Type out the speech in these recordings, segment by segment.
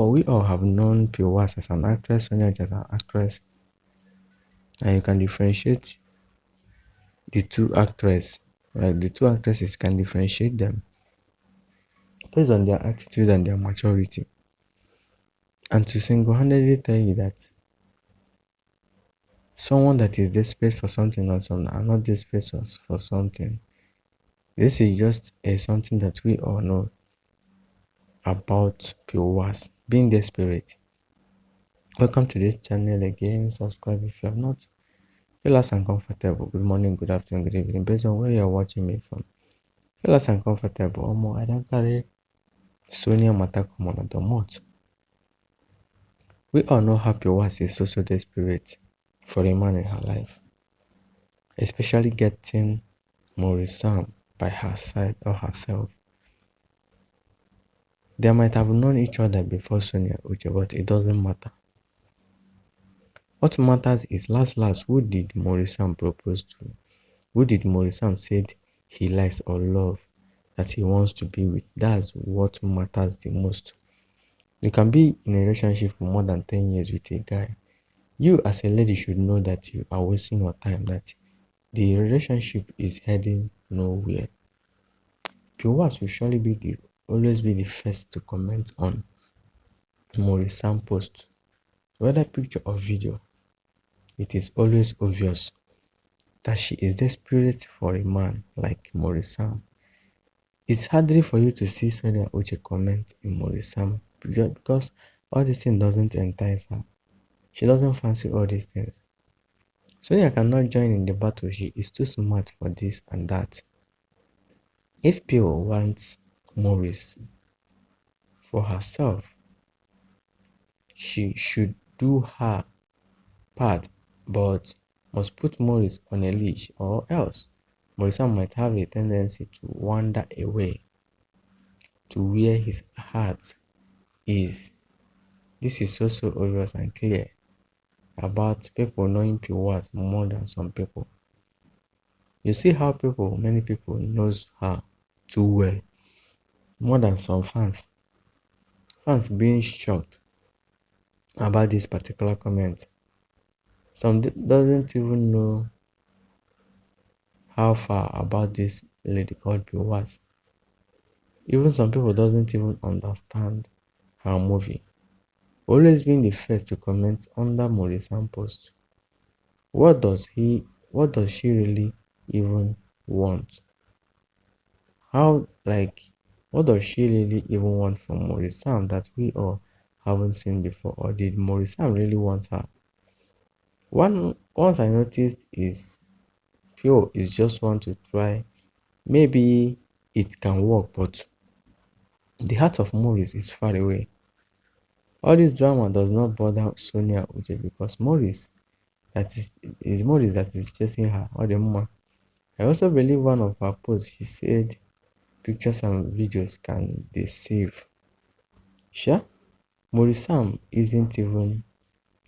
We all have known Piwas as an actress, Sonia as an actress, and you can differentiate the two actresses. Right? The two actresses can differentiate them based on their attitude and their maturity. And to single-handedly tell you that someone that is desperate for something or someone are not desperate for something. This is just something that we all know about Piwas being desperate. Welcome to this channel again. Subscribe if you have not. Relax and comfortable. Good morning, good afternoon, good evening, based on where you're watching me from. Relax and comfortable. I don't carry Sonia matter come on the month. We all know how Piwas is so desperate for a man in her life, especially getting Maurice by her side or herself. They might have known each other before Sonia Uche, but it doesn't matter. What matters is last, who did Maurice propose to? Who did Maurice said he likes or love that he wants to be with? That's what matters the most. You can be in a relationship for more than 10 years with a guy. You as a lady should know that you are wasting your time, that the relationship is heading nowhere. Viewers will surely always be the first to comment on Maurice post, whether picture or video. It is always obvious that she is desperate for a man like Maurice. It's hardly for you to see Sonia Uche comment in Maurice because all this thing doesn't entice her. She doesn't fancy all these things. Sonia cannot join in the battle. She is too smart for this and that. If Pio wants Maurice for herself, she should do her part, but must put Maurice on a leash, or else Maurice might have a tendency to wander away to where his heart is. This is so obvious and clear about people knowing Piwas more than some people. You see how many people knows her too well, more than some fans. Fans being shocked about this particular comment. Some doesn't even know how far about this lady called Piwas. Even some people doesn't even understand her movie. Always being the first to comment under Maurice post. What does she really even want? What does she really even want from Maurice that we all haven't seen before? Or did Maurice really want her? Once I noticed is Pio is just want to try. Maybe it can work, but the heart of Maurice is far away. All this drama does not bother Sonia Uche because Maurice that is chasing her or the mama. I also believe one of her posts she said pictures and videos can deceive. Sure, Maurice isn't even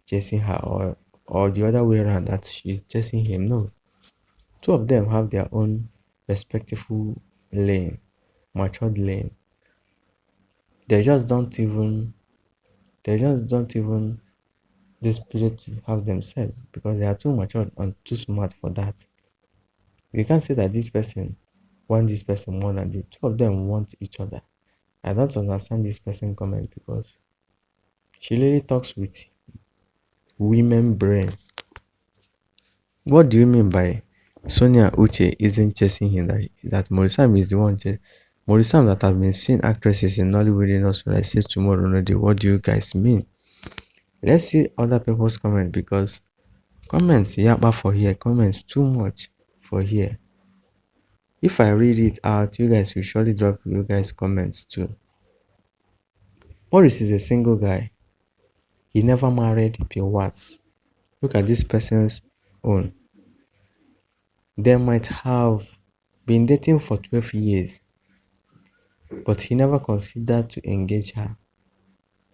chasing her or the other way around that she's chasing him. No. Two of them have their own respectful lane, matured lane. They just don't even desperate to have themselves because they are too mature and too smart for that. You can't say that this person wants this person more than the two of them want each other. I don't understand this person comment because she really talks with women brain. What do you mean by Sonia Uche isn't chasing him? That Maurice is the one chasing Maurice that have been seeing actresses in Nollywood industry like says tomorrow no day. What do you guys mean? Let's see other people's comments because comments yappa for here, comments too much for here. If I read it out, you guys will surely drop you guys comments too. Maurice is a single guy. He never married Pure Watts. Look at this person's own. They might have been dating for 12 years, but he never considered to engage her,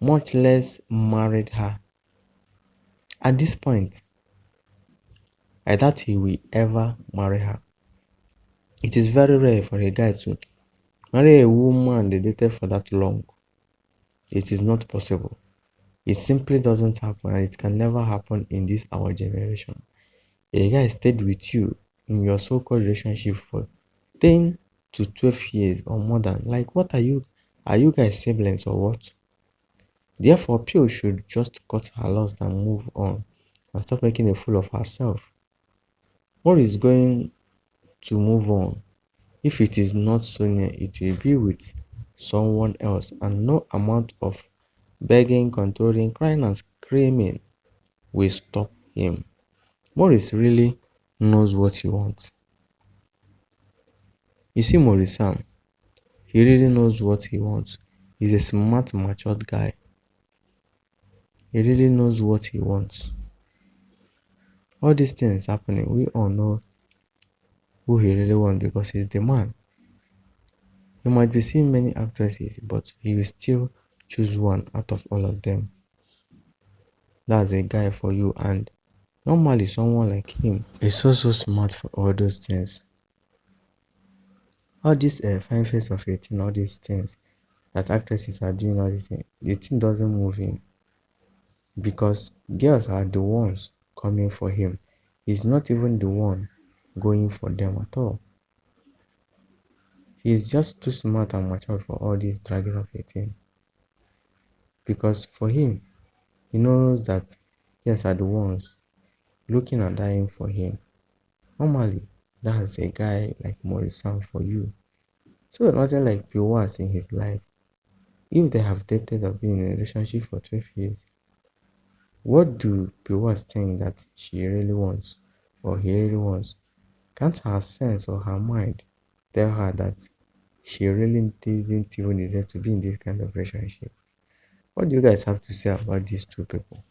much less married her. At this point, I doubt he will ever marry her. It is very rare for a guy to marry a woman they dated for that long. It is not possible. It simply doesn't happen, and it can never happen in this our generation. A guy stayed with you in your so-called relationship for 10 to 12 years or more than. Like, what are you? Are you guys siblings or what? Therefore, Pio should just cut her loss and move on and stop making a fool of herself. What is going to move on? If it is not Sonia, it will be with someone else, and no amount of begging, controlling, crying, and screaming will stop him. Maurice really knows what he wants. You see, Maurice Sam, he really knows what he wants. He's a smart, matured guy. He really knows what he wants. All these things happening, we all know who he really wants because he's the man. You might be seeing many actresses, but he will still choose one out of all of them. That's a guy for you, and normally someone like him is so smart for all those things. All this fine face of 18, all these things that actresses are doing, all these things, the thing doesn't move him because girls are the ones coming for him. He's not even the one going for them at all. He's just too smart and mature for all this dragging of 18. Because for him, he knows that girls are the ones looking and dying for him. Normally, that's a guy like Maurice Sam for you. So nothing like Piwas in his life. If they have dated or been in a relationship for 12 years, what do Piwas think that she really wants or he really wants? Can't her sense or her mind tell her that she really didn't even deserve to be in this kind of relationship? What do you guys have to say about these two people?